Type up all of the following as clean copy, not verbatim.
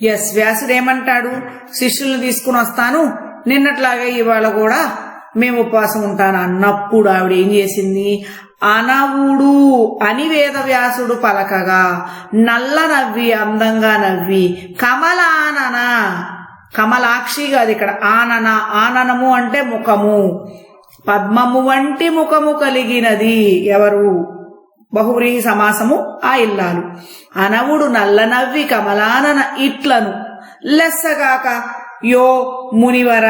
వ్యాసుడు ఏమంటాడు, శిష్యుల్ని తీసుకుని వస్తాను, నిన్నట్లాగే ఇవాళ కూడా మేము ఉపవాసం ఉంటాను అన్నప్పుడు ఆవిడ ఏం చేసింది, అనవుడు అని వేదవ్యాసుడు పలకగా నల్ల నవ్వి అందంగా నవ్వి కమలానన, కమలాక్షి కాదు ఇక్కడ ఆనన, ఆననము అంటే ముఖము, పద్మము వంటి ముఖము కలిగినది ఎవరు, బహువ్రీహి సమాసము ఆ ఇల్లాలు. అనవుడు నల్ల నవ్వి కమలానన ఇట్లను లెస్సగాక యో మునివర,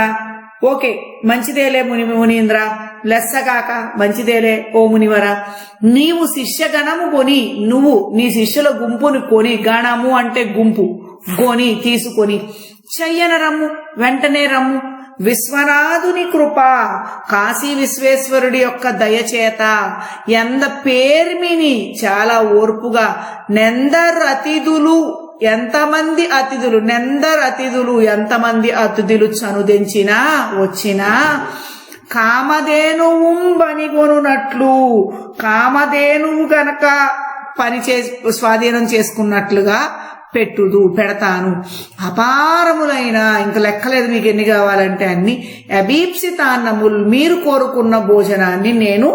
ఓకే మంచిదేలే మునీంద్ర, లెస్సగాక మంచిదేలే ఓ మునివర, నీవు శిష్యగణము కొని, నువ్వు నీ శిష్యుల గుంపుని కొని, గణము అంటే గుంపు, కొని తీసుకొని చెయ్యన రమ్ము, వెంటనే రమ్ము, విశ్వనాథుని కృప, కాశీ విశ్వేశ్వరుడి యొక్క దయచేత, ఎంద పేర్మిని చాలా ఓర్పుగా, నెందరు అతిథులు ఎంతమంది అతిథులు, నెందరు అతిథులు ఎంతమంది అతిథులు చనుదెంచినా వచ్చినా, కామధేనువు బనిగొనున్నట్లు, కామధేనువు గనక స్వాధీనం చేసుకున్నట్లుగా పెడతాను, అపారములైన ఇంక లెక్కలేదు మీకు ఎన్ని కావాలంటే అన్ని, అభీప్సితాన్నములు మీరు కోరుకున్న భోజనాన్ని నేను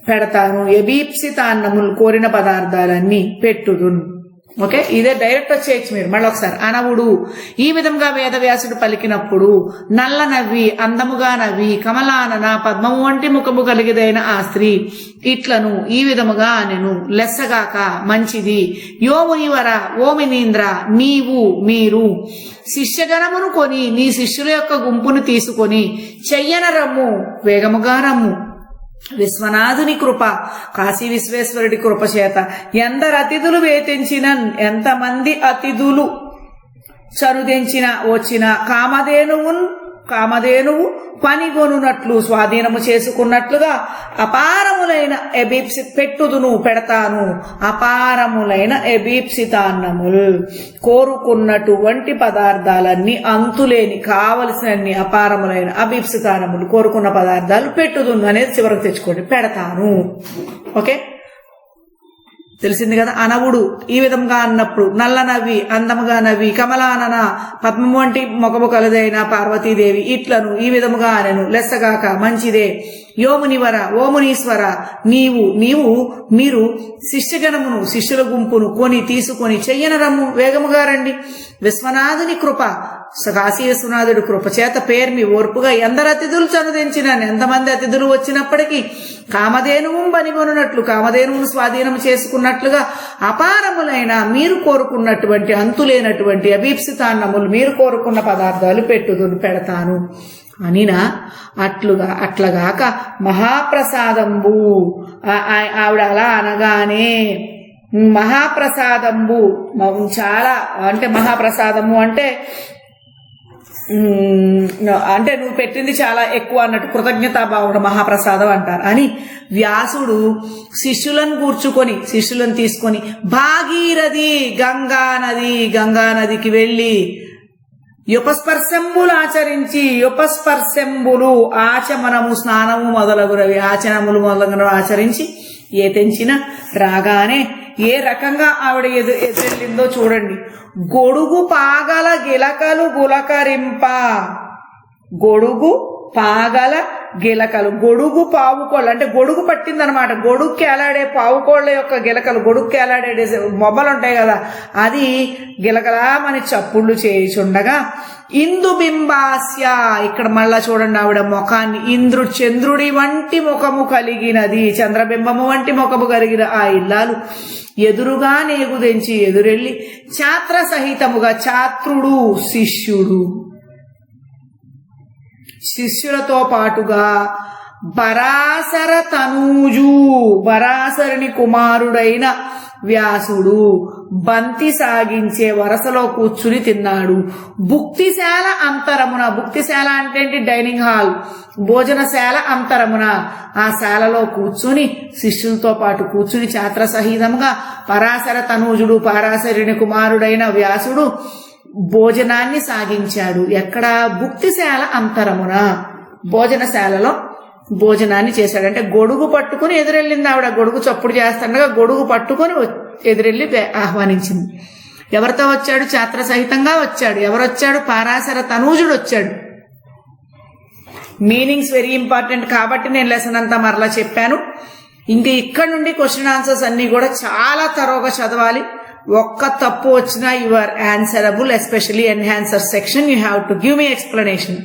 పెడతాను, అభీప్సితాన్నములు కోరిన పదార్థాలన్నీ పెట్టుదును. ఓకే, ఇదే డైరెక్ట్ వచ్చేయచ్చు మీరు. మళ్ళీ ఒకసారి, అనవుడు ఈ విధంగా వేదవ్యాసుడు పలికినప్పుడు నల్ల నవ్వి అందముగా నవ్వి కమలానన పద్మము వంటి ముఖము కలిగిదైన ఆ స్త్రీ ఇట్లను ఈ విధముగా నేను లెస్సగాక మంచిది, యో మునివర ఓ మునీంద్ర, నీవు మీరు శిష్యగణమును కొని నీ శిష్యుల యొక్క గుంపును తీసుకొని చెయ్యన రమ్ము, వేగముగా రమ్ము, విశ్వనాథుని కృప, కాశీ విశ్వేశ్వరుడి కృప చేత ఎందరు అతిథులు వేధించిన, ఎంతమంది అతిథులు చనుదెంచిన వచ్చిన, కామధేనువు పనిగొనున్నట్లు స్వాధీనము చేసుకున్నట్లుగా అపారములైన పెట్టుదును పెడతాను, అపారములైన ఎబీప్సితాన్నములు కోరుకున్నటువంటి పదార్థాలన్నీ అంతులేని కావలసినన్ని అపారములైన అబీప్సితాన్నములు కోరుకున్న పదార్థాలు పెట్టుదును అనేది చివరకు తెచ్చుకోండి, పెడతాను. ఓకే, తెలిసింది కదా. అనవుడు ఈ విధంగా అన్నప్పుడు నల్ల నవ్వి అందముగా నవ్వి కమలానన పద్మము వంటి మొగము కలదైన పార్వతీదేవి ఇట్లను ఈ విధముగా అనెను, లెస్సగాక మంచిదే, యో మునివర ఓ మునీశ్వర, నీవు మీరు శిష్యగణమును శిష్యుల గుంపును కొని తీసుకొని చెయ్యన రమ్ము, వేగముగా రండి, విశ్వనాథుని కృప, కాశీ విశ్వనాథుడి కృప చేత పేర్మి ఓర్పుగా ఎందరు అతిథులు చనుదెంచిన, ఎంతమంది అతిథులు వచ్చినప్పటికీ కామధేనువు బనిగొనున్నట్లు కామధేనువును స్వాధీనం చేసుకున్నట్లుగా అపారములైన మీరు కోరుకున్నటువంటి అంతులేనటువంటి అభీప్సితాన్నములు మీరు కోరుకున్న పదార్థాలు పెడతాను అనినా, అట్లగాక మహాప్రసాదంబు, ఆవిడ అలా అనగానే మహాప్రసాదంబు చాలా అంటే మహాప్రసాదము అంటే నువ్వు పెట్టింది చాలా ఎక్కువ అన్నట్టు కృతజ్ఞతాభావం మహాప్రసాదం అంటారు అని వ్యాసుడు శిష్యులను తీసుకొని భాగీరథి గంగా నదికి వెళ్లి యుపస్పర్శంబులు ఆచరించి ఆచమనము స్నానము మొదలగునవి ఆచనములు మొదలగునవి ఆచరించి తెంచిన రాగానే ఏ రకంగా ఆవిడ ఎదురెళ్ళిందో చూడండి. గొడుగు పాగల గిలకలు గులకరింప, గొడుగు పాగల గిలకలు, గొడుగు పావుకోళ్ళు అంటే గొడుగు పట్టిందనమాట, గొడుగుకి ఎలాడే పావుకోళ్ల యొక్క గిలకలు, గొడుగుకి ఎలాడే మొబ్బలు ఉంటాయి కదా, అది గిలకలామని చప్పుళ్ళు చేయుచుండగా ఇందుబింబాస్య, ఇక్కడ మళ్ళా చూడండి ఆవిడ ముఖాన్ని, చంద్రుడి వంటి ముఖము కలిగినది, చంద్రబింబము వంటి ముఖము కలిగిన ఆ ఇల్లాలు ఎదురుగా నేగుదెంచి ఎదురెళ్లి ఛాత్ర సహితముగా, ఛాత్రుడు శిష్యులతో పాటుగా పరాశర తనూజు, పరాశరుని కుమారుడైన వ్యాసుడు బంతి సాగించే వరసలో కూర్చుని తిన్నాడు. భుక్తిశాల అంతరమున, భుక్తిశాల అంటే ఏంటి, డైనింగ్ హాల్, భోజనశాల అంతరమున, ఆ శాలలో కూర్చుని శిష్యులతో పాటు కూర్చుని ఛాత్ర సహితంగా పరాశర తనూజుడు పరాశరుని కుమారుడైన వ్యాసుడు భోజనాన్ని సాగించాడు. ఎక్కడ, భుక్తిశాల అంతరమున, భోజనశాలలో భోజనాన్ని చేశాడంటే గొడుగు పట్టుకుని ఎదురెళ్ళింది ఆవిడ, గొడుగు చప్పుడు చేస్తుండగా గొడుగు పట్టుకుని ఎదురెళ్ళి ఆహ్వానించింది. ఎవరితో వచ్చాడు? ఛాత్ర సహితంగా వచ్చాడు. ఎవరు వచ్చాడు? పరాశర తనూజుడు వచ్చాడు. మీనింగ్స్ వెరీ ఇంపార్టెంట్ కాబట్టి నేను లెసన్ అంతా మరలా చెప్పాను. ఇంక ఇక్కడ నుండి క్వశ్చన్ ఆన్సర్స్ అన్ని కూడా చాలా తరోగా చదవాలి. ఒక్క తప్పు వచ్చినా you are answerable, especially enhancer section. You have to give me explanation.